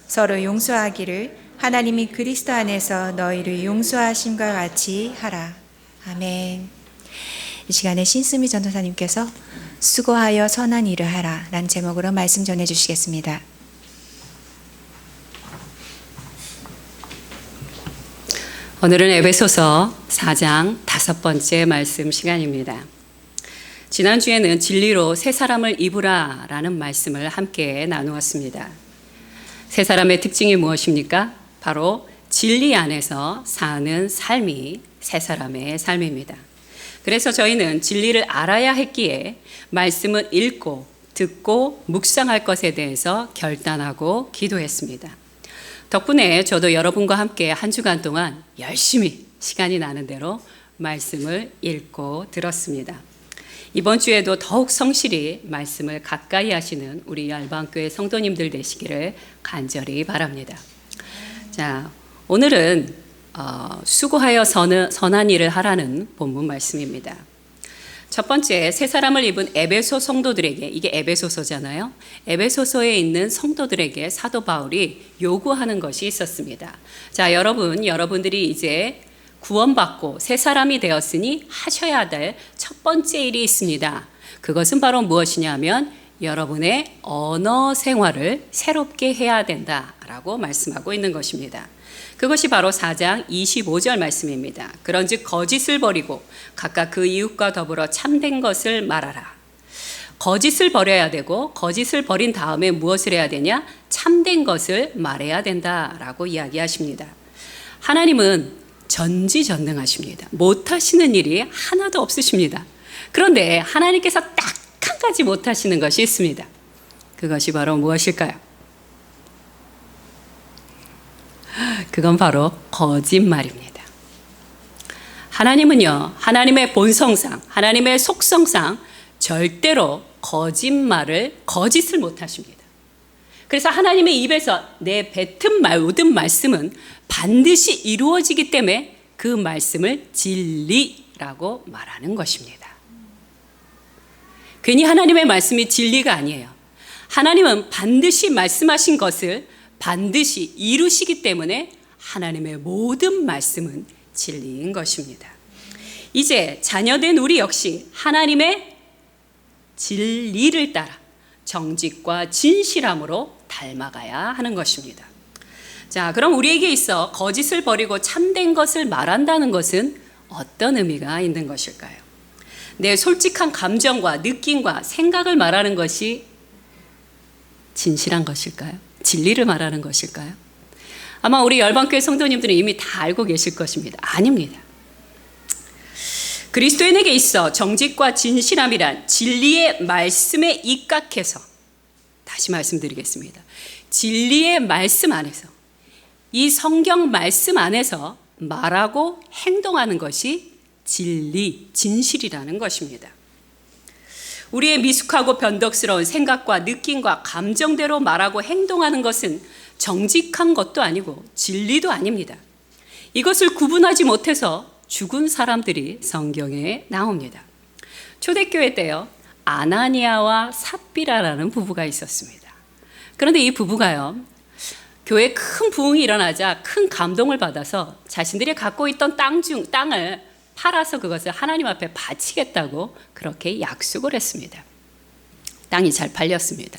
서로 용서하기를 하나님이 그리스도 안에서 너희를 용서하심과 같이 하라. 아멘. 이 시간에 신수미 전도사님께서 수고하여 선한 일을 하라 라는 제목으로 말씀 전해주시겠습니다. 오늘은 에베소서 4장 5번째 말씀 시간입니다. 지난주에는 진리로 새 사람을 입으라 라는 말씀을 함께 나누었습니다. 새 사람의 특징이 무엇입니까? 바로 진리 안에서 사는 삶이 새 사람의 삶입니다. 그래서 저희는 진리를 알아야 했기에 말씀을 읽고 듣고 묵상할 것에 대해서 결단하고 기도했습니다. 덕분에 저도 여러분과 함께 한 주간 동안 열심히 시간이 나는 대로 말씀을 읽고 들었습니다. 이번 주에도 더욱 성실히 말씀을 가까이 하시는 우리 열방교회 성도님들 되시기를 간절히 바랍니다. 자, 오늘은 수고하여 선한 일을 하라는 본문 말씀입니다. 첫 번째, 새 사람을 입은 에베소 성도들에게, 이게 에베소서잖아요. 에베소서에 있는 성도들에게 사도 바울이 요구하는 것이 있었습니다. 자, 여러분들이 이제 구원받고 새 사람이 되었으니 하셔야 될 첫 번째 일이 있습니다. 그것은 바로 무엇이냐면 여러분의 언어 생활을 새롭게 해야 된다라고 말씀하고 있는 것입니다. 그것이 바로 4장 25절 말씀입니다. 그런즉 거짓을 버리고 각각 그 이웃과 더불어 참된 것을 말하라. 거짓을 버려야 되고 거짓을 버린 다음에 무엇을 해야 되냐? 참된 것을 말해야 된다라고 이야기하십니다. 하나님은 전지전능하십니다. 못하시는 일이 하나도 없으십니다. 그런데 하나님께서 딱 한 가지 못하시는 것이 있습니다. 그것이 바로 무엇일까요? 그건 바로 거짓말입니다. 하나님은요, 하나님의 본성상, 하나님의 속성상 절대로 거짓을 못하십니다. 그래서 하나님의 입에서 내 뱉은 모든 말씀은 반드시 이루어지기 때문에 그 말씀을 진리라고 말하는 것입니다. 괜히 하나님의 말씀이 진리가 아니에요. 하나님은 반드시 말씀하신 것을 반드시 이루시기 때문에 하나님의 모든 말씀은 진리인 것입니다. 이제 자녀된 우리 역시 하나님의 진리를 따라 정직과 진실함으로 닮아가야 하는 것입니다. 자, 그럼 우리에게 있어 거짓을 버리고 참된 것을 말한다는 것은 어떤 의미가 있는 것일까요? 내 솔직한 감정과 느낌과 생각을 말하는 것이 진실한 것일까요? 진리를 말하는 것일까요? 아마 우리 열방교회 성도님들은 이미 다 알고 계실 것입니다. 아닙니다. 그리스도인에게 있어 정직과 진실함이란 진리의 말씀에 입각해서, 다시 말씀드리겠습니다. 진리의 말씀 안에서, 이 성경 말씀 안에서 말하고 행동하는 것이 진리, 진실이라는 것입니다. 우리의 미숙하고 변덕스러운 생각과 느낌과 감정대로 말하고 행동하는 것은 정직한 것도 아니고 진리도 아닙니다. 이것을 구분하지 못해서 죽은 사람들이 성경에 나옵니다. 초대교회 때요, 아나니아와 삽비라라는 부부가 있었습니다. 그런데 이 부부가요, 교회에 큰 부흥이 일어나자 큰 감동을 받아서 자신들이 갖고 있던 땅을 팔아서 그것을 하나님 앞에 바치겠다고 그렇게 약속을 했습니다. 땅이 잘 팔렸습니다.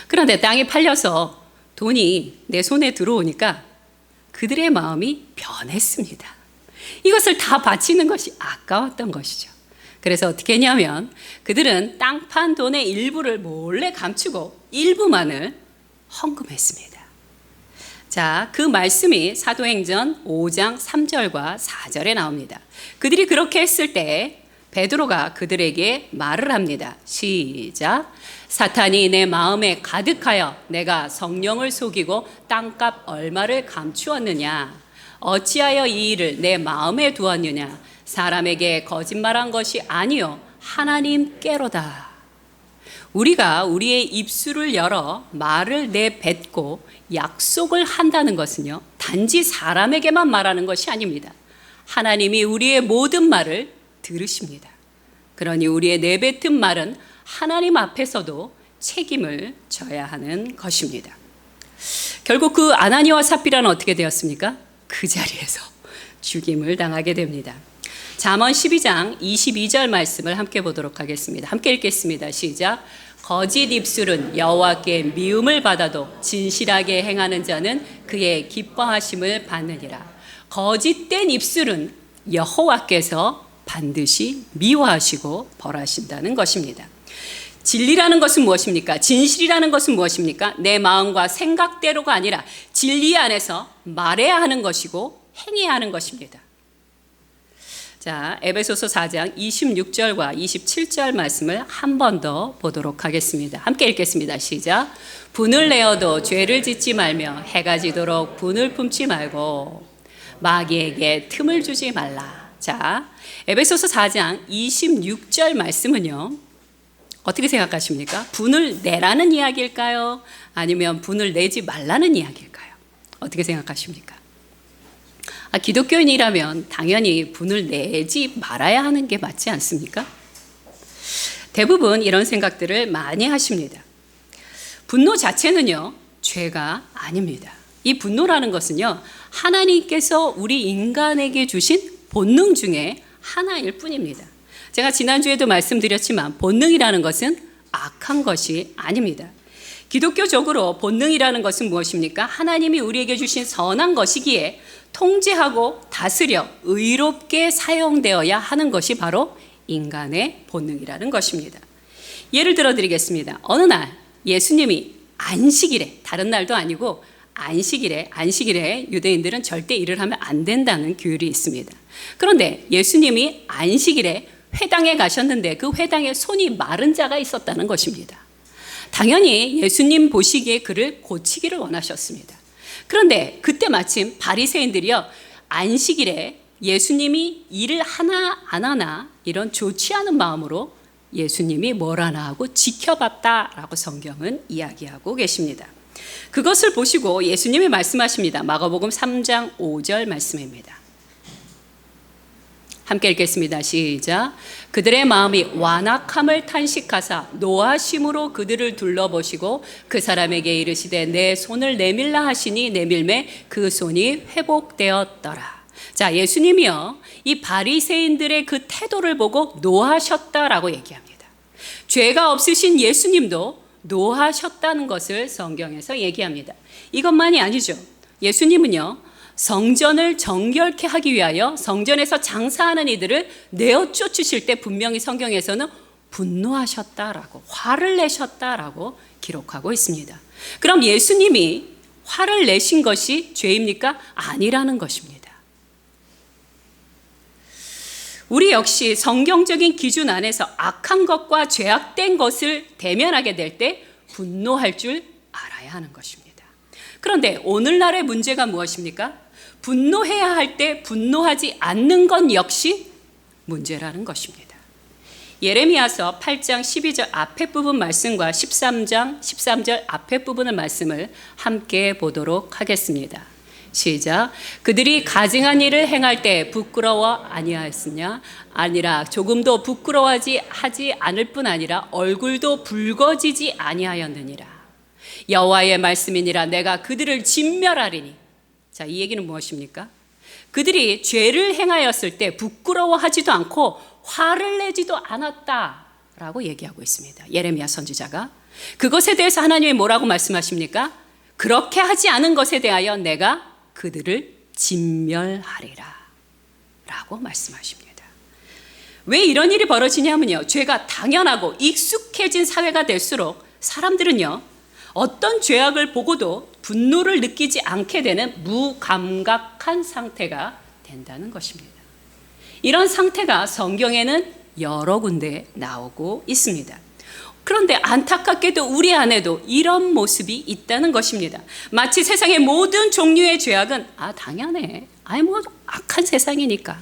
그런데 땅이 팔려서 돈이 내 손에 들어오니까 그들의 마음이 변했습니다. 이것을 다 바치는 것이 아까웠던 것이죠. 그래서 어떻게 했냐면 그들은 땅 판 돈의 일부를 몰래 감추고 일부만을 헌금했습니다. 자, 그 말씀이 사도행전 5장 3절과 4절에 나옵니다. 그들이 그렇게 했을 때 베드로가 그들에게 말을 합니다. 시작. 사탄이 내 마음에 가득하여 내가 성령을 속이고 땅값 얼마를 감추었느냐? 어찌하여 이 일을 내 마음에 두었느냐? 사람에게 거짓말한 것이 아니요 하나님께로다. 우리가 우리의 입술을 열어 말을 내뱉고 약속을 한다는 것은요, 단지 사람에게만 말하는 것이 아닙니다. 하나님이 우리의 모든 말을 들으십니다. 그러니 우리의 내뱉은 말은 하나님 앞에서도 책임을 져야 하는 것입니다. 결국 그 아나니와 삽비라는 어떻게 되었습니까? 그 자리에서 죽임을 당하게 됩니다. 잠언 12장 22절 말씀을 함께 보도록 하겠습니다. 함께 읽겠습니다. 시작. 거짓 입술은 여호와께 미움을 받아도 진실하게 행하는 자는 그의 기뻐하심을 받느니라. 거짓된 입술은 여호와께서 반드시 미워하시고 벌하신다는 것입니다. 진리라는 것은 무엇입니까? 진실이라는 것은 무엇입니까? 내 마음과 생각대로가 아니라 진리 안에서 말해야 하는 것이고 행해야 하는 것입니다. 자, 에베소서 4장 26절과 27절 말씀을 한 번 더 보도록 하겠습니다. 함께 읽겠습니다. 시작. 분을 내어도 죄를 짓지 말며 해가 지도록 분을 품지 말고 마귀에게 틈을 주지 말라. 자, 에베소서 4장 26절 말씀은요, 어떻게 생각하십니까? 분을 내라는 이야기일까요? 아니면 분을 내지 말라는 이야기일까요? 어떻게 생각하십니까? 기독교인이라면 당연히 분을 내지 말아야 하는 게 맞지 않습니까? 대부분 이런 생각들을 많이 하십니다. 분노 자체는요, 죄가 아닙니다. 이 분노라는 것은요, 하나님께서 우리 인간에게 주신 본능 중에 하나일 뿐입니다. 제가 지난주에도 말씀드렸지만 본능이라는 것은 악한 것이 아닙니다. 기독교적으로 본능이라는 것은 무엇입니까? 하나님이 우리에게 주신 선한 것이기에 통제하고 다스려 의롭게 사용되어야 하는 것이 바로 인간의 본능이라는 것입니다. 예를 들어 드리겠습니다. 어느 날 예수님이 안식일에, 다른 날도 아니고 안식일에 유대인들은 절대 일을 하면 안 된다는 규율이 있습니다. 그런데 예수님이 안식일에 회당에 가셨는데 그 회당에 손이 마른 자가 있었다는 것입니다. 당연히 예수님 보시기에 그를 고치기를 원하셨습니다. 그런데 그때 마침 바리새인들이요, 안식일에 예수님이 일을 하나 안 하나 이런 좋지 않은 마음으로 예수님이 뭘 하나 하고 지켜봤다라고 성경은 이야기하고 계십니다. 그것을 보시고 예수님이 말씀하십니다. 마가복음 3장 5절 말씀입니다. 함께 읽겠습니다. 시작. 그들의 마음이 완악함을 탄식하사 노하심으로 그들을 둘러보시고 그 사람에게 이르시되 내 손을 내밀라 하시니 내밀매 그 손이 회복되었더라. 자, 예수님이요, 이 바리새인들의 그 태도를 보고 노하셨다라고 얘기합니다. 죄가 없으신 예수님도 노하셨다는 것을 성경에서 얘기합니다. 이것만이 아니죠. 예수님은요, 성전을 정결케 하기 위하여 성전에서 장사하는 이들을 내어 쫓으실 때 분명히 성경에서는 분노하셨다라고, 화를 내셨다라고 기록하고 있습니다. 그럼 예수님이 화를 내신 것이 죄입니까? 아니라는 것입니다. 우리 역시 성경적인 기준 안에서 악한 것과 죄악된 것을 대면하게 될 때 분노할 줄 알아야 하는 것입니다. 그런데 오늘날의 문제가 무엇입니까? 분노해야 할 때 분노하지 않는 건 역시 문제라는 것입니다. 예레미야서 8장 12절 앞에 부분 말씀과 13장 13절 앞에 부분의 말씀을 함께 보도록 하겠습니다. 시작. 그들이 가증한 일을 행할 때 부끄러워 아니하였으냐? 아니라 조금도 부끄러워하지 않을 뿐 아니라 얼굴도 붉어지지 아니하였느니라. 여호와의 말씀이니라. 내가 그들을 진멸하리니. 자, 이 얘기는 무엇입니까? 그들이 죄를 행하였을 때 부끄러워하지도 않고 화를 내지도 않았다라고 얘기하고 있습니다. 예레미야 선지자가. 그것에 대해서 하나님이 뭐라고 말씀하십니까? 그렇게 하지 않은 것에 대하여 내가 그들을 진멸하리라 라고 말씀하십니다. 왜 이런 일이 벌어지냐면요, 죄가 당연하고 익숙해진 사회가 될수록 사람들은요, 어떤 죄악을 보고도 분노를 느끼지 않게 되는 무감각한 상태가 된다는 것입니다. 이런 상태가 성경에는 여러 군데 나오고 있습니다. 그런데 안타깝게도 우리 안에도 이런 모습이 있다는 것입니다. 마치 세상의 모든 종류의 죄악은 당연해, 뭐 악한 세상이니까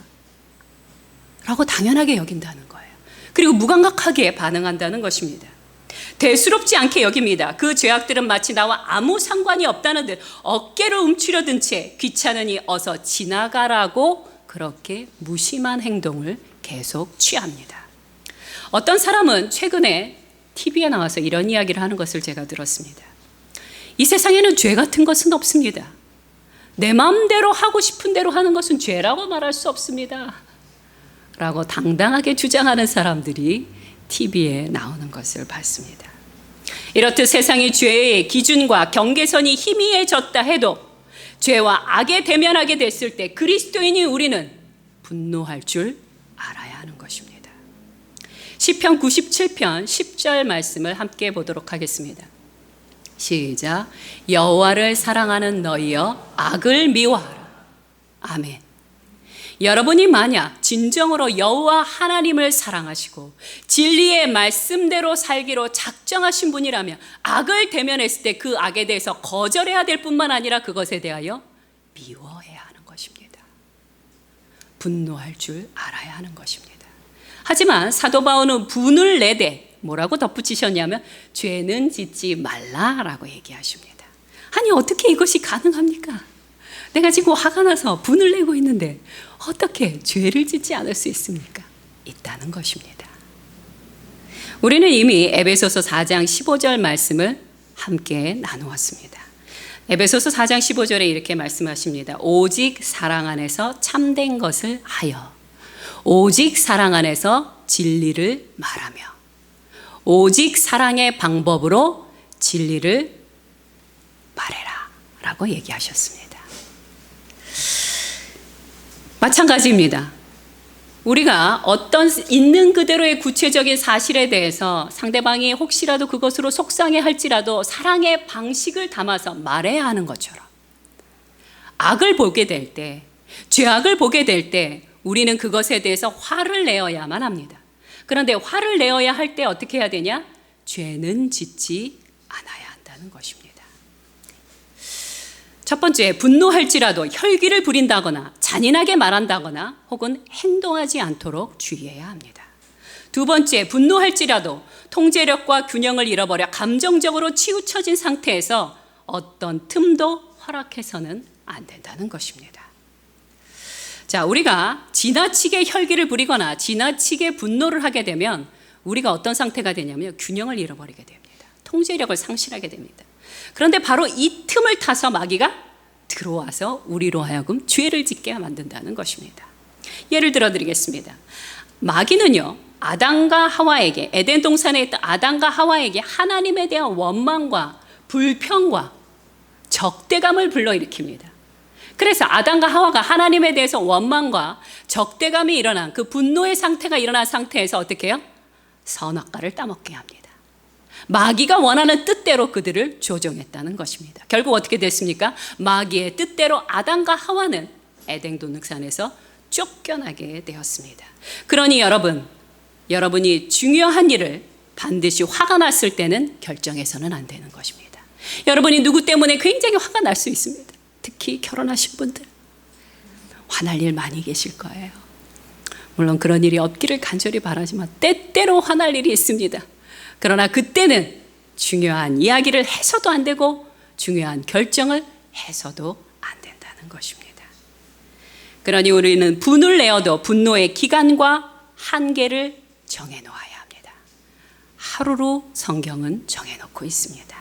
라고 당연하게 여긴다는 거예요. 그리고 무감각하게 반응한다는 것입니다. 대수롭지 않게 여깁니다. 그 죄악들은 마치 나와 아무 상관이 없다는 듯 어깨를 움츠려든 채 귀찮으니 어서 지나가라고 그렇게 무심한 행동을 계속 취합니다. 어떤 사람은 최근에 TV에 나와서 이런 이야기를 하는 것을 제가 들었습니다. 이 세상에는 죄 같은 것은 없습니다. 내 마음대로 하고 싶은 대로 하는 것은 죄라고 말할 수 없습니다. 라고 당당하게 주장하는 사람들이 TV에 나오는 것을 봤습니다. 이렇듯 세상의 죄의 기준과 경계선이 희미해졌다 해도 죄와 악에 대면하게 됐을 때 그리스도인이 우리는 분노할 줄 알아야 하는 것입니다. 시편 97편 10절 말씀을 함께 보도록 하겠습니다. 시작. 여호와를 사랑하는 너희여 악을 미워하라. 아멘. 여러분이 만약 진정으로 여호와 하나님을 사랑하시고 진리의 말씀대로 살기로 작정하신 분이라면 악을 대면했을 때 그 악에 대해서 거절해야 될 뿐만 아니라 그것에 대하여 미워해야 하는 것입니다. 분노할 줄 알아야 하는 것입니다. 하지만 사도 바울은 분을 내되 뭐라고 덧붙이셨냐면 죄는 짓지 말라라고 얘기하십니다. 아니 어떻게 이것이 가능합니까? 내가 지금 화가 나서 분을 내고 있는데 어떻게 죄를 짓지 않을 수 있습니까? 있다는 것입니다. 우리는 이미 에베소서 4장 15절 말씀을 함께 나누었습니다. 에베소서 4장 15절에 이렇게 말씀하십니다. 오직 사랑 안에서 참된 것을 하여 오직 사랑 안에서 진리를 말하며 오직 사랑의 방법으로 진리를 말해라 라고 얘기하셨습니다. 마찬가지입니다. 우리가 어떤 있는 그대로의 구체적인 사실에 대해서 상대방이 혹시라도 그것으로 속상해 할지라도 사랑의 방식을 담아서 말해야 하는 것처럼 악을 보게 될 때, 죄악을 보게 될 때 우리는 그것에 대해서 화를 내어야만 합니다. 그런데 화를 내어야 할 때 어떻게 해야 되냐? 죄는 짓지 않아야 한다는 것입니다. 첫 번째, 분노할지라도 혈기를 부린다거나 잔인하게 말한다거나 혹은 행동하지 않도록 주의해야 합니다. 두 번째, 분노할지라도 통제력과 균형을 잃어버려 감정적으로 치우쳐진 상태에서 어떤 틈도 허락해서는 안 된다는 것입니다. 자, 우리가 지나치게 혈기를 부리거나 지나치게 분노를 하게 되면 우리가 어떤 상태가 되냐면 균형을 잃어버리게 됩니다. 통제력을 상실하게 됩니다. 그런데 바로 이 틈을 타서 마귀가 들어와서 우리로 하여금 죄를 짓게 만든다는 것입니다. 예를 들어 드리겠습니다. 마귀는요, 아담과 하와에게, 에덴 동산에 있던 아담과 하와에게 하나님에 대한 원망과 불평과 적대감을 불러일으킵니다. 그래서 아담과 하와가 하나님에 대해서 원망과 적대감이 일어난 그 분노의 상태가 일어난 상태에서 어떻게 해요? 선악과를 따먹게 합니다. 마귀가 원하는 뜻대로 그들을 조종했다는 것입니다. 결국 어떻게 됐습니까? 마귀의 뜻대로 아담과 하와는 에덴 동산에서 쫓겨나게 되었습니다. 그러니 여러분이 중요한 일을 반드시 화가 났을 때는 결정해서는 안 되는 것입니다. 여러분이 누구 때문에 굉장히 화가 날 수 있습니다. 특히 결혼하신 분들 화날 일 많이 계실 거예요. 물론 그런 일이 없기를 간절히 바라지만 때때로 화날 일이 있습니다. 그러나 그때는 중요한 이야기를 해서도 안 되고 중요한 결정을 해서도 안 된다는 것입니다. 그러니 우리는 분을 내어도 분노의 기간과 한계를 정해놓아야 합니다. 하루로 성경은 정해놓고 있습니다.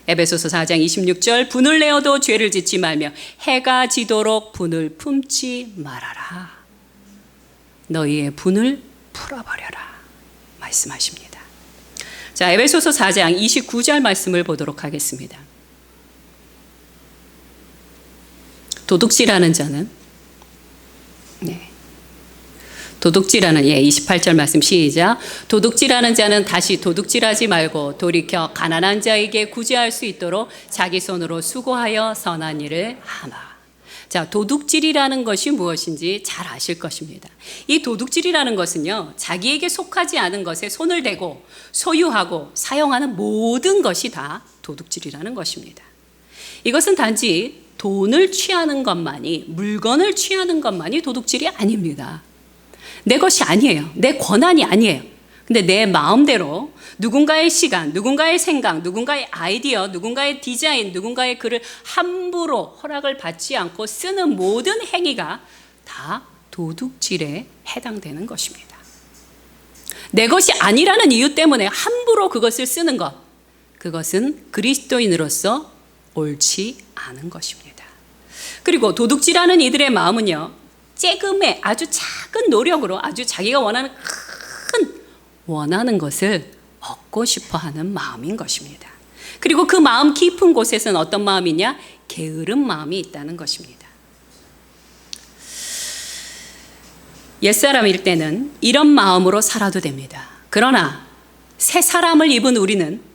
에베소서 4장 26절 분을 내어도 죄를 짓지 말며 해가 지도록 분을 품지 말아라. 너희의 분을 풀어버려라 말씀하십니다. 자, 에베소서 4장 29절 말씀을 보도록 하겠습니다. 도둑질하는 자는 도둑질하는 28절 말씀 시작. 도둑질하는 자는 다시 도둑질하지 말고 돌이켜 가난한 자에게 구제할 수 있도록 자기 손으로 수고하여 선한 일을 하마. 자, 도둑질이라는 것이 무엇인지 잘 아실 것입니다. 이 도둑질이라는 것은요, 자기에게 속하지 않은 것에 손을 대고 소유하고 사용하는 모든 것이 다 도둑질이라는 것입니다. 이것은 단지 돈을 취하는 것만이, 물건을 취하는 것만이 도둑질이 아닙니다. 내 것이 아니에요. 내 권한이 아니에요. 근데 내 마음대로 누군가의 시간, 누군가의 생각, 누군가의 아이디어, 누군가의 디자인, 누군가의 글을 함부로 허락을 받지 않고 쓰는 모든 행위가 다 도둑질에 해당되는 것입니다. 내 것이 아니라는 이유 때문에 함부로 그것을 쓰는 것, 그것은 그리스도인으로서 옳지 않은 것입니다. 그리고 도둑질하는 이들의 마음은요, 쬐금의 아주 작은 노력으로 아주 자기가 원하는 것을 얻고 싶어 하는 마음인 것입니다. 그리고 그 마음 깊은 곳에서는 어떤 마음이냐? 게으른 마음이 있다는 것입니다. 옛사람일 때는 이런 마음으로 살아도 됩니다. 그러나 새 사람을 입은 우리는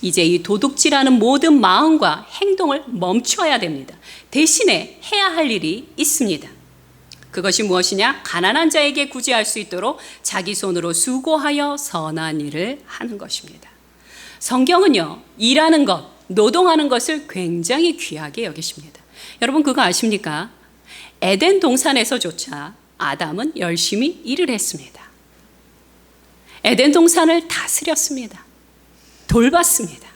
이제 이 도둑질하는 모든 마음과 행동을 멈춰야 됩니다. 대신에 해야 할 일이 있습니다. 그것이 무엇이냐? 가난한 자에게 구제할 수 있도록 자기 손으로 수고하여 선한 일을 하는 것입니다. 성경은요, 일하는 것, 노동하는 것을 굉장히 귀하게 여기십니다. 여러분 그거 아십니까? 에덴 동산에서조차 아담은 열심히 일을 했습니다. 에덴 동산을 다스렸습니다. 돌봤습니다.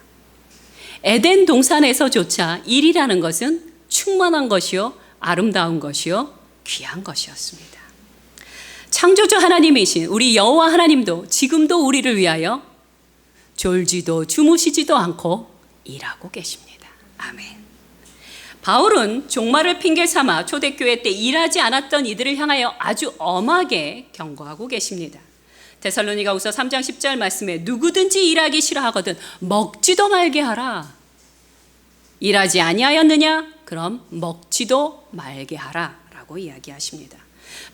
에덴 동산에서조차 일이라는 것은 충만한 것이요, 아름다운 것이요, 귀한 것이었습니다. 창조주 하나님이신 우리 여호와 하나님도 지금도 우리를 위하여 졸지도 주무시지도 않고 일하고 계십니다. 아멘. 바울은 종말을 핑계 삼아 초대교회 때 일하지 않았던 이들을 향하여 아주 엄하게 경고하고 계십니다. 데살로니가후서 3장 10절 말씀에 누구든지 일하기 싫어하거든 먹지도 말게 하라. 일하지 아니하였느냐? 그럼 먹지도 말게 하라 라고 이야기하십니다.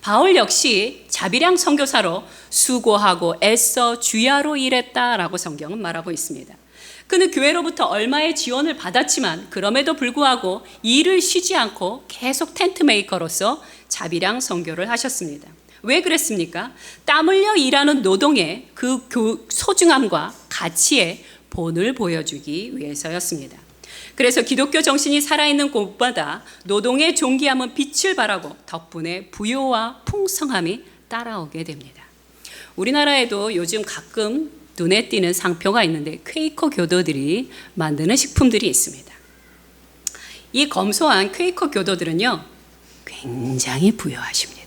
바울 역시 자비량 선교사로 수고하고 애써 주야로 일했다라고 성경은 말하고 있습니다. 그는 교회로부터 얼마의 지원을 받았지만 그럼에도 불구하고 일을 쉬지 않고 계속 텐트 메이커로서 자비량 선교를 하셨습니다. 왜 그랬습니까? 땀 흘려 일하는 노동의 그 소중함과 가치의 본을 보여주기 위해서였습니다. 그래서 기독교 정신이 살아있는 곳마다 노동의 존귀함은 빛을 발하고 덕분에 부요와 풍성함이 따라오게 됩니다. 우리나라에도 요즘 가끔 눈에 띄는 상표가 있는데 퀘이커 교도들이 만드는 식품들이 있습니다. 이 검소한 퀘이커 교도들은요, 굉장히 부유하십니다.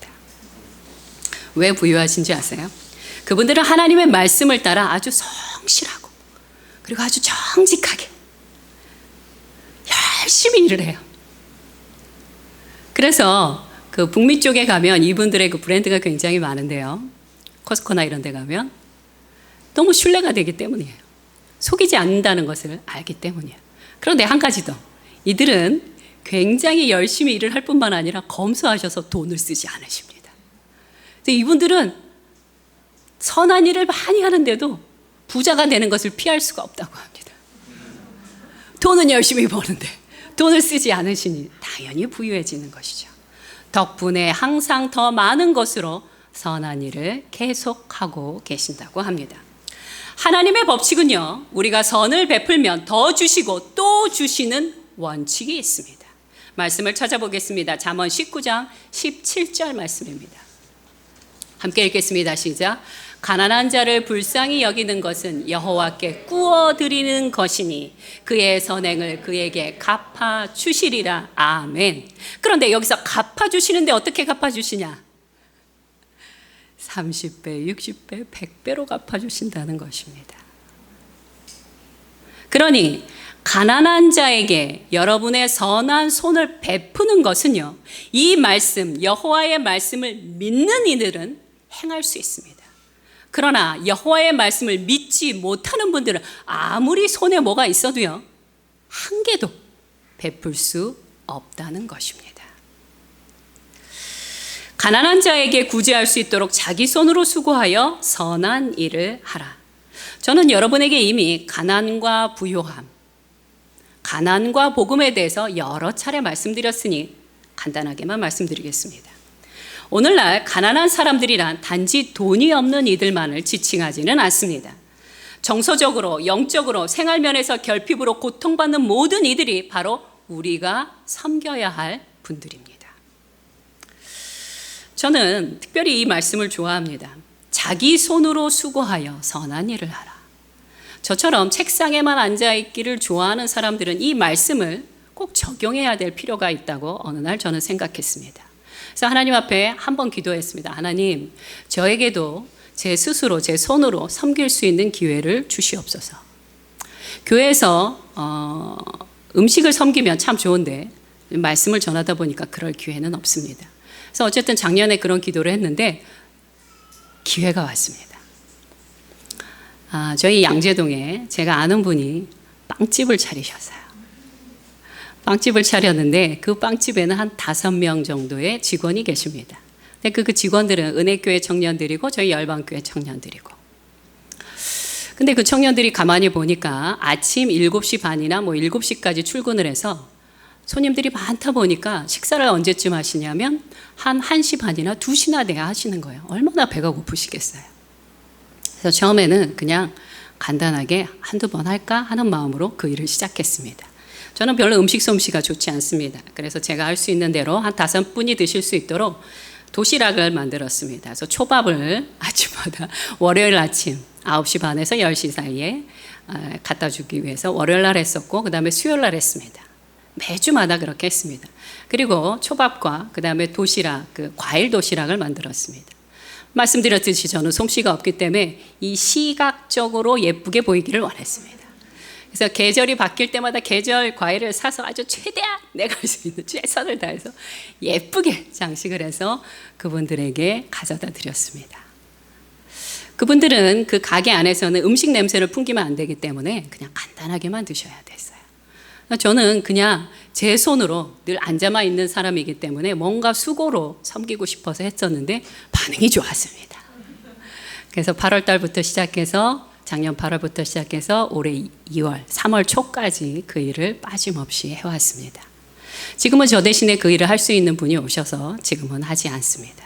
왜 부유하신지 아세요? 그분들은 하나님의 말씀을 따라 아주 성실하고 그리고 아주 정직하게 열심히 일을 해요. 그래서 그 북미 쪽에 가면 이분들의 그 브랜드가 굉장히 많은데요. 코스코나 이런 데 가면 너무 신뢰가 되기 때문이에요. 속이지 않는다는 것을 알기 때문이에요. 그런데 한 가지 더. 이들은 굉장히 열심히 일을 할 뿐만 아니라 검소하셔서 돈을 쓰지 않으십니다. 이분들은 선한 일을 많이 하는데도 부자가 되는 것을 피할 수가 없다고 합니다. 돈은 열심히 버는데 돈을 쓰지 않으시니 당연히 부유해지는 것이죠. 덕분에 항상 더 많은 것으로 선한 일을 계속하고 계신다고 합니다. 하나님의 법칙은요, 우리가 선을 베풀면 더 주시고 또 주시는 원칙이 있습니다. 말씀을 찾아보겠습니다. 잠언 19장 17절 말씀입니다. 함께 읽겠습니다. 시작. 가난한 자를 불쌍히 여기는 것은 여호와께 꾸어 드리는 것이니 그의 선행을 그에게 갚아 주시리라. 아멘. 그런데 여기서 갚아 주시는데 어떻게 갚아 주시냐? 30배, 60배, 100배로 갚아 주신다는 것입니다. 그러니 가난한 자에게 여러분의 선한 손을 베푸는 것은요, 이 말씀, 여호와의 말씀을 믿는 이들은 행할 수 있습니다. 그러나 여호와의 말씀을 믿지 못하는 분들은 아무리 손에 뭐가 있어도요, 한 개도 베풀 수 없다는 것입니다. 가난한 자에게 구제할 수 있도록 자기 손으로 수고하여 선한 일을 하라. 저는 여러분에게 이미 가난과 부요함, 가난과 복음에 대해서 여러 차례 말씀드렸으니 간단하게만 말씀드리겠습니다. 오늘날 가난한 사람들이란 단지 돈이 없는 이들만을 지칭하지는 않습니다. 정서적으로, 영적으로, 생활면에서 결핍으로 고통받는 모든 이들이 바로 우리가 섬겨야 할 분들입니다. 저는 특별히 이 말씀을 좋아합니다. 자기 손으로 수고하여 선한 일을 하라. 저처럼 책상에만 앉아있기를 좋아하는 사람들은 이 말씀을 꼭 적용해야 될 필요가 있다고 어느 날 저는 생각했습니다. 그래서 하나님 앞에 한번 기도했습니다. 하나님, 저에게도 제 스스로 제 손으로 섬길 수 있는 기회를 주시옵소서. 교회에서 음식을 섬기면 참 좋은데 말씀을 전하다 보니까 그럴 기회는 없습니다. 그래서 어쨌든 작년에 그런 기도를 했는데 기회가 왔습니다. 저희 양재동에 제가 아는 분이 빵집을 차리셨어요. 빵집을 차렸는데 그 빵집에는 한 5명 정도의 직원이 계십니다. 근데 그 직원들은 은혜교회 청년들이고 저희 열방교회 청년들이고. 근데 그 청년들이 가만히 보니까 아침 7시 반이나 7시까지 출근을 해서 손님들이 많다 보니까 식사를 언제쯤 하시냐면 한 1시 반이나 2시나 돼야 하시는 거예요. 얼마나 배가 고프시겠어요. 그래서 처음에는 그냥 간단하게 한두 번 할까 하는 마음으로 그 일을 시작했습니다. 저는 별로 음식 솜씨가 좋지 않습니다. 그래서 제가 할 수 있는 대로 한 5분이 드실 수 있도록 도시락을 만들었습니다. 그래서 초밥을 아침마다 월요일 아침 9시 반에서 10시 사이에 갖다 주기 위해서 월요일 날 했었고 그 다음에 수요일 날 했습니다. 매주마다 그렇게 했습니다. 그리고 초밥과 그 다음에 도시락, 과일 도시락을 만들었습니다. 말씀드렸듯이 저는 솜씨가 없기 때문에 이 시각적으로 예쁘게 보이기를 원했습니다. 그래서 계절이 바뀔 때마다 계절 과일을 사서 아주 최대한 내가 할 수 있는 최선을 다해서 예쁘게 장식을 해서 그분들에게 가져다 드렸습니다. 그분들은 그 가게 안에서는 음식 냄새를 풍기면 안 되기 때문에 그냥 간단하게만 드셔야 됐어요. 저는 그냥 제 손으로 늘 앉아만 있는 사람이기 때문에 뭔가 수고로 섬기고 싶어서 했었는데 반응이 좋았습니다. 그래서 8월 달부터 시작해서 작년 8월부터 시작해서 올해 2월, 3월 초까지 그 일을 빠짐없이 해왔습니다. 지금은 저 대신에 그 일을 할 수 있는 분이 오셔서 지금은 하지 않습니다.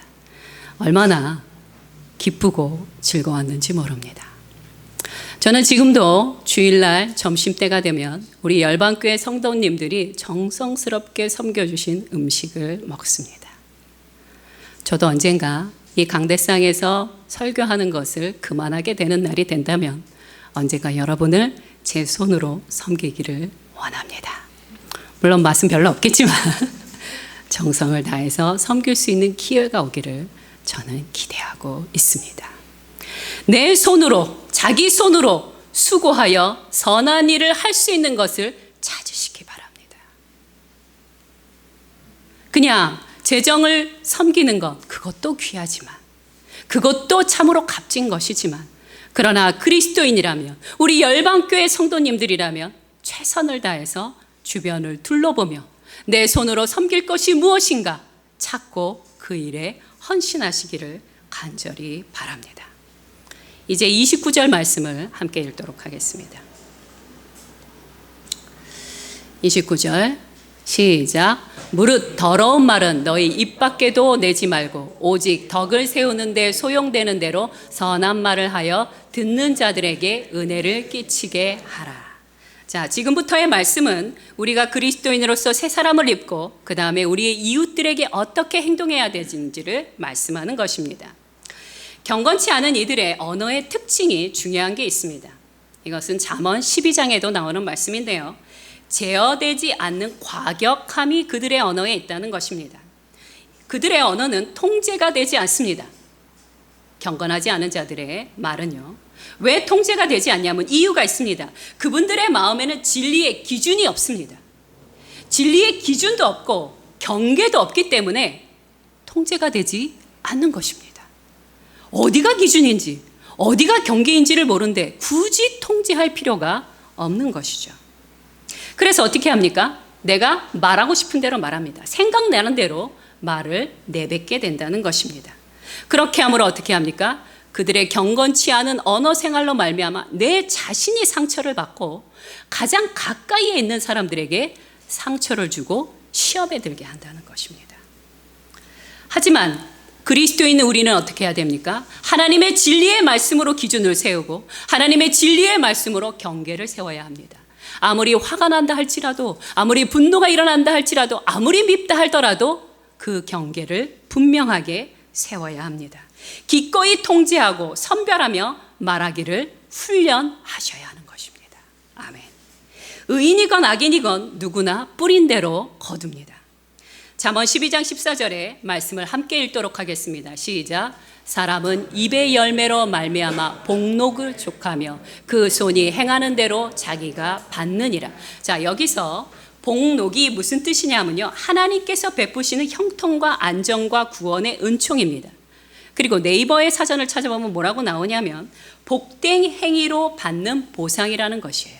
얼마나 기쁘고 즐거웠는지 모릅니다. 저는 지금도 주일날 점심때가 되면 우리 열방교회 성도님들이 정성스럽게 섬겨주신 음식을 먹습니다. 저도 언젠가 이 강대상에서 설교하는 것을 그만하게 되는 날이 된다면 언젠가 여러분을 제 손으로 섬기기를 원합니다. 물론 맛은 별로 없겠지만 정성을 다해서 섬길 수 있는 기회가 오기를 저는 기대하고 있습니다. 내 손으로, 자기 손으로 수고하여 선한 일을 할 수 있는 것을 찾으시기 바랍니다. 그냥 재정을 섬기는 것, 그것도 귀하지만, 그것도 참으로 값진 것이지만, 그러나 그리스도인이라면, 우리 열방교회 성도님들이라면 최선을 다해서 주변을 둘러보며 내 손으로 섬길 것이 무엇인가 찾고 그 일에 헌신하시기를 간절히 바랍니다. 이제 29절 말씀을 함께 읽도록 하겠습니다. 29절 시작. 무릇 더러운 말은 너희 입 밖에도 내지 말고 오직 덕을 세우는 데 소용되는 대로 선한 말을 하여 듣는 자들에게 은혜를 끼치게 하라. 자, 지금부터의 말씀은 우리가 그리스도인으로서 새 사람을 입고 그 다음에 우리의 이웃들에게 어떻게 행동해야 되는지를 말씀하는 것입니다. 경건치 않은 이들의 언어의 특징이 중요한 게 있습니다. 이것은 잠언 12장에도 나오는 말씀인데요. 제어되지 않는 과격함이 그들의 언어에 있다는 것입니다. 그들의 언어는 통제가 되지 않습니다. 경건하지 않은 자들의 말은요. 왜 통제가 되지 않냐면 이유가 있습니다. 그분들의 마음에는 진리의 기준이 없습니다. 진리의 기준도 없고 경계도 없기 때문에 통제가 되지 않는 것입니다. 어디가 기준인지, 어디가 경계인지를 모르는데 굳이 통제할 필요가 없는 것이죠. 그래서 어떻게 합니까? 내가 말하고 싶은 대로 말합니다. 생각나는 대로 말을 내뱉게 된다는 것입니다. 그렇게 함으로 어떻게 합니까? 그들의 경건치 않은 언어 생활로 말미암아 내 자신이 상처를 받고 가장 가까이에 있는 사람들에게 상처를 주고 시험에 들게 한다는 것입니다. 하지만 그리스도인은 우리는 어떻게 해야 됩니까? 하나님의 진리의 말씀으로 기준을 세우고 하나님의 진리의 말씀으로 경계를 세워야 합니다. 아무리 화가 난다 할지라도, 아무리 분노가 일어난다 할지라도, 아무리 밉다 하더라도 그 경계를 분명하게 세워야 합니다. 기꺼이 통제하고 선별하며 말하기를 훈련하셔야 하는 것입니다. 아멘. 의인이건 악인이건 누구나 뿌린 대로 거둡니다. 잠언 12장 14절에 말씀을 함께 읽도록 하겠습니다. 시작. 사람은 입의 열매로 말미암아 복록을 족하며 그 손이 행하는 대로 자기가 받느니라. 자, 여기서 복록이 무슨 뜻이냐면요, 하나님께서 베푸시는 형통과 안정과 구원의 은총입니다. 그리고 네이버의 사전을 찾아보면 뭐라고 나오냐면 복된 행위로 받는 보상이라는 것이에요.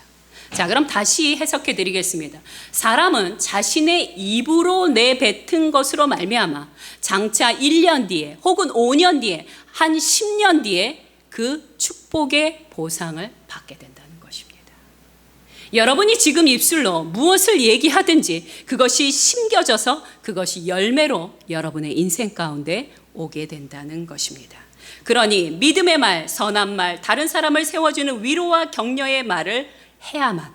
자, 그럼 다시 해석해 드리겠습니다. 사람은 자신의 입으로 내뱉은 것으로 말미암아 장차 1년 뒤에 혹은 5년 뒤에 한 10년 뒤에 그 축복의 보상을 받게 된다는 것입니다. 여러분이 지금 입술로 무엇을 얘기하든지 그것이 심겨져서 그것이 열매로 여러분의 인생 가운데 오게 된다는 것입니다. 그러니 믿음의 말, 선한 말, 다른 사람을 세워주는 위로와 격려의 말을 해야만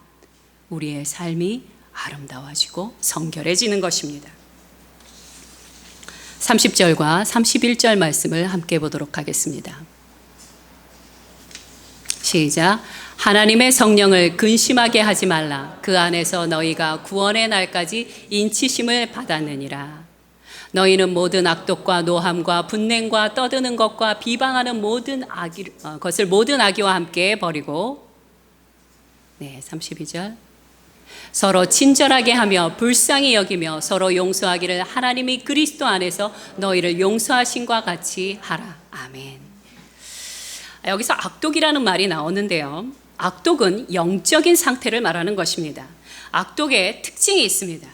우리의 삶이 아름다워지고 성결해지는 것입니다. 30절과 31절 말씀을 함께 보도록 하겠습니다. 시작. 하나님의 성령을 근심하게 하지 말라. 그 안에서 너희가 구원의 날까지 인치심을 받았느니라. 너희는 모든 악독과 노함과 분냉과 떠드는 것과 비방하는 모든 것을 모든 악의와 함께 버리고, 32절. 서로 친절하게 하며 불쌍히 여기며 서로 용서하기를 하나님이 그리스도 안에서 너희를 용서하신과 같이 하라. 아멘. 여기서 악독이라는 말이 나오는데요, 악독은 영적인 상태를 말하는 것입니다. 악독의 특징이 있습니다.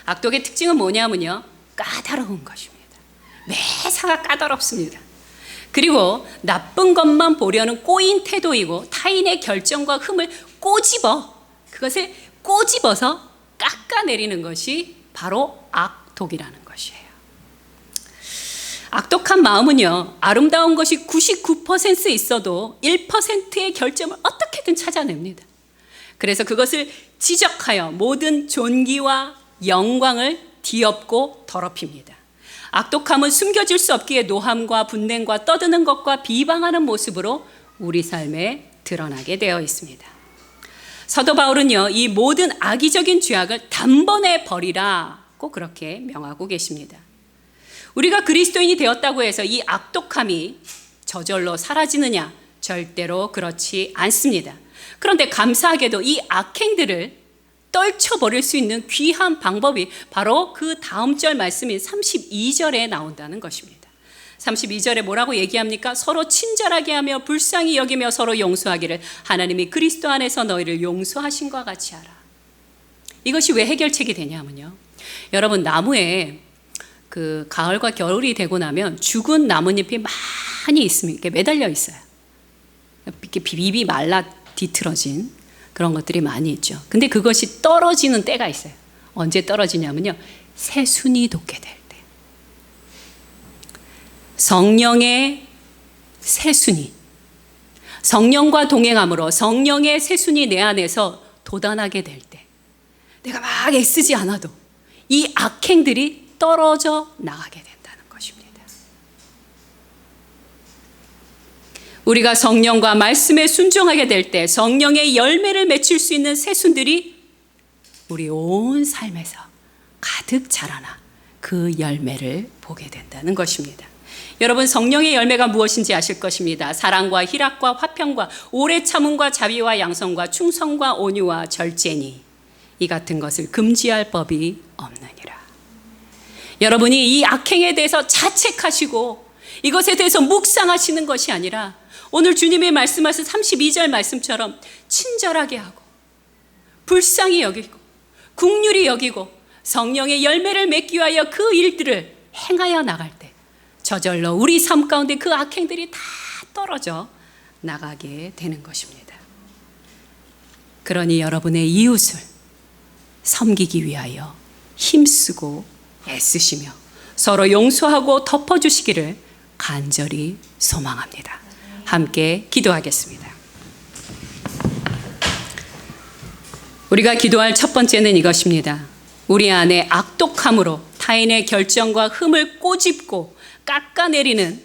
악독의 특징은 뭐냐면요, 까다로운 것입니다. 매사가 까다롭습니다. 그리고 나쁜 것만 보려는 꼬인 태도이고 타인의 결정과 흠을 그것을 꼬집어서 깎아내리는 것이 바로 악독이라는 것이에요. 악독한 마음은요, 아름다운 것이 99% 있어도 1%의 결점을 어떻게든 찾아냅니다. 그래서 그것을 지적하여 모든 존귀와 영광을 뒤엎고 더럽힙니다. 악독함은 숨겨질 수 없기에 노함과 분냉과 떠드는 것과 비방하는 모습으로 우리 삶에 드러나게 되어 있습니다. 사도 바울은요, 이 모든 악의적인 죄악을 단번에 버리라고 그렇게 명하고 계십니다. 우리가 그리스도인이 되었다고 해서 이 악독함이 저절로 사라지느냐? 절대로 그렇지 않습니다. 그런데 감사하게도 이 악행들을 떨쳐버릴 수 있는 귀한 방법이 바로 그 다음 절 말씀인 32절에 나온다는 것입니다. 32절에 뭐라고 얘기합니까? 서로 친절하게 하며 불쌍히 여기며 서로 용서하기를 하나님이 그리스도 안에서 너희를 용서하신 것 같이 하라. 이것이 왜 해결책이 되냐면요, 여러분, 나무에 그 가을과 겨울이 되고 나면 죽은 나뭇잎이 많이 있으면 이렇게 매달려 있어요. 이렇게 비비 말라 뒤틀어진 그런 것들이 많이 있죠. 근데 그것이 떨어지는 때가 있어요. 언제 떨어지냐면요, 새순이 돋게 될 때. 성령의 새순이, 성령과 동행함으로 성령의 새순이 내 안에서 돋아나게 될 때, 내가 막 애쓰지 않아도 이 악행들이 떨어져 나가게 된다는 것입니다. 우리가 성령과 말씀에 순종하게 될 때 성령의 열매를 맺힐 수 있는 새순들이 우리 온 삶에서 가득 자라나 그 열매를 보게 된다는 것입니다. 여러분, 성령의 열매가 무엇인지 아실 것입니다. 사랑과 희락과 화평과 오래 참음과 자비와 양성과 충성과 온유와 절제니 이 같은 것을 금지할 법이 없느니라. 여러분이 이 악행에 대해서 자책하시고 이것에 대해서 묵상하시는 것이 아니라 오늘 주님이 말씀하신 32절 말씀처럼 친절하게 하고 불쌍히 여기고 긍휼히 여기고 성령의 열매를 맺기 위하여 그 일들을 행하여 나갈 때 저절로 우리 삶 가운데 그 악행들이 다 떨어져 나가게 되는 것입니다. 그러니 여러분의 이웃을 섬기기 위하여 힘쓰고 애쓰시며 서로 용서하고 덮어주시기를 간절히 소망합니다. 함께 기도하겠습니다. 우리가 기도할 첫 번째는 이것입니다. 우리 안에 악독함으로 타인의 결정과 흠을 꼬집고 깎아내리는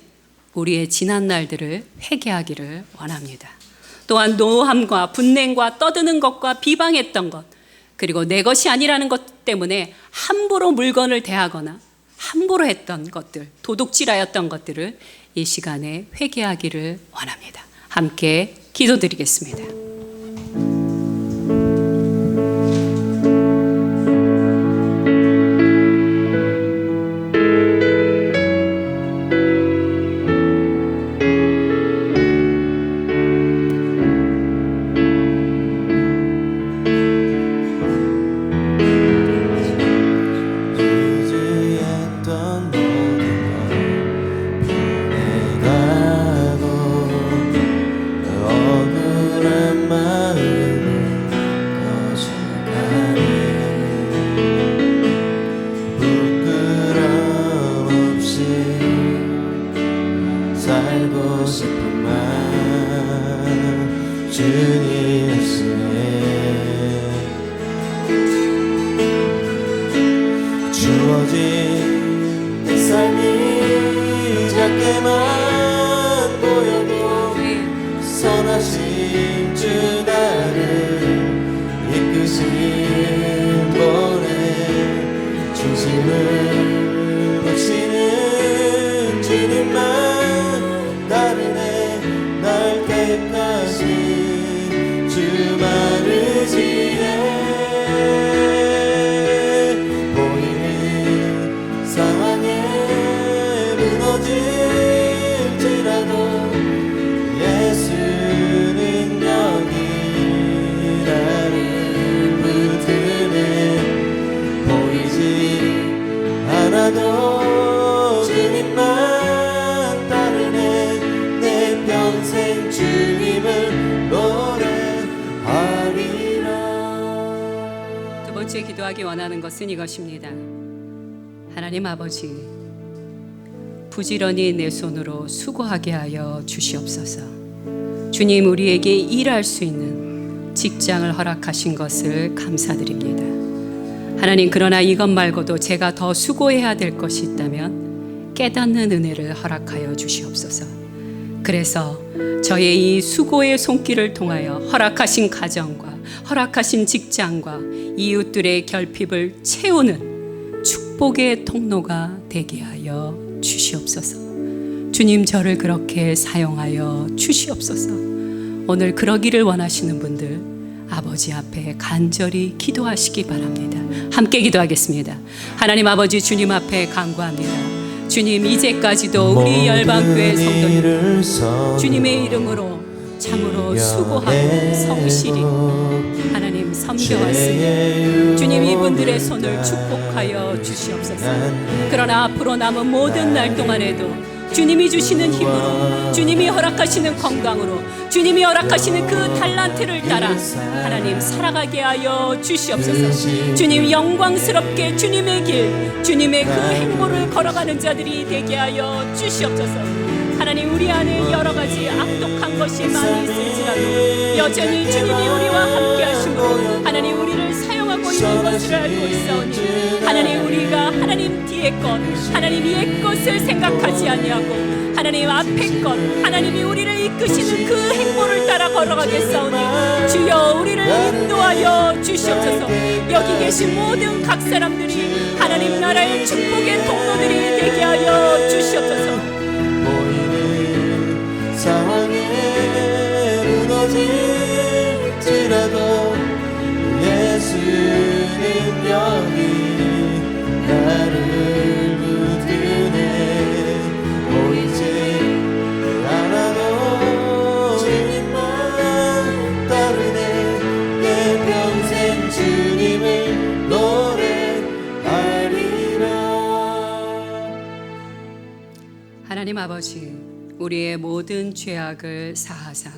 우리의 지난 날들을 회개하기를 원합니다. 또한 노함과 분냉과 떠드는 것과 비방했던 것, 그리고 내 것이 아니라는 것 때문에 함부로 물건을 대하거나 함부로 했던 것들, 도둑질하였던 것들을 이 시간에 회개하기를 원합니다. 함께 기도드리겠습니다. 살고 싶은 맘 주님 말씀에 주어진 내 삶이 작게만 보여도 선하신 주 나를 이끄신 보내 중심을 놓치는 주님만 따르네 날 때까지 주만 의지해 보이는 상황에 무너질지라도 예수는 여기 나를 붙드네 보이지 않아도 주님만 평생 주님을 노래하리라. 두 번째 기도하기 원하는 것은 이것입니다. 하나님 아버지, 부지런히 내 손으로 수고하게 하여 주시옵소서. 주님, 우리에게 일할 수 있는 직장을 허락하신 것을 감사드립니다. 하나님, 그러나 이것 말고도 제가 더 수고해야 될 것이 있다면 깨닫는 은혜를 허락하여 주시옵소서. 그래서 저의 이 수고의 손길을 통하여 허락하신 가정과 허락하신 직장과 이웃들의 결핍을 채우는 축복의 통로가 되게 하여 주시옵소서. 주님, 저를 그렇게 사용하여 주시옵소서. 오늘 그러기를 원하시는 분들 아버지 앞에 간절히 기도하시기 바랍니다. 함께 기도하겠습니다. 하나님 아버지, 주님 앞에 간구합니다. 주님, 이제까지도 우리 열방교회 성도님 주님의 이름으로 참으로 수고하고 성실히 하나님 섬겨왔으니 주님, 이분들의 손을 축복하여 주시옵소서. 그러나 앞으로 남은 모든 날 동안에도 주님이 주시는 힘으로, 주님이 허락하시는 건강으로, 주님이 허락하시는 그 달란트를 따라 하나님 살아가게 하여 주시옵소서. 주님, 영광스럽게 주님의 길, 주님의 그 행보를 걸어가는 자들이 되게 하여 주시옵소서. 하나님, 우리 안에 여러 가지 악독한 것이 많이 있을지라도 여전히 주님이 우리와 함께 하심으로 하나님 우리를 사용하고 있는 것을 알고 있사오니 하나님, 우리가 하나님 뒤의 것, 하나님 옛 것을 생각하지 아니하고 하나님 앞의 것, 하나님이 우리를 이끄시는 그 행보를 따라 걸어가겠사오니 주여, 우리를 인도하여 주시옵소서. 여기 계신 모든 각 사람들이 하나님 나라의 축복의 통로들이 되게 하여 주시옵소서. 보이는 상황에 무너질지라도 예수는 여기 나를 붙드네 보이지 않아도 주님만 따르네 내 평생 주님을 노래하리라. 하나님 아버지, 우리의 모든 죄악을 사하사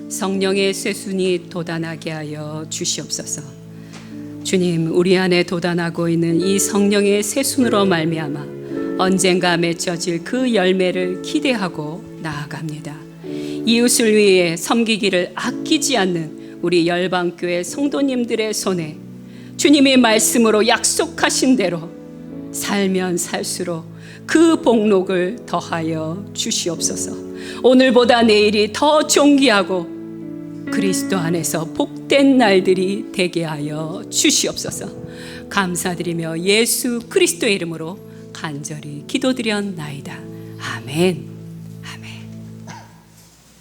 성령의 쇠순이 돋아나게 하여 주시옵소서. 주님, 우리 안에 돋아나고 있는 이 성령의 쇠순으로 말미암아 언젠가 맺혀질 그 열매를 기대하고 나아갑니다. 이웃을 위해 섬기기를 아끼지 않는 우리 열방교회 성도님들의 손에 주님의 말씀으로 약속하신 대로 살면 살수록 그 복록을 더하여 주시옵소서. 오늘보다 내일이 더 존귀하고 그리스도 안에서 복된 날들이 되게 하여 주시옵소서. 감사드리며 예수 그리스도의 이름으로 간절히 기도드렸나이다. 아멘.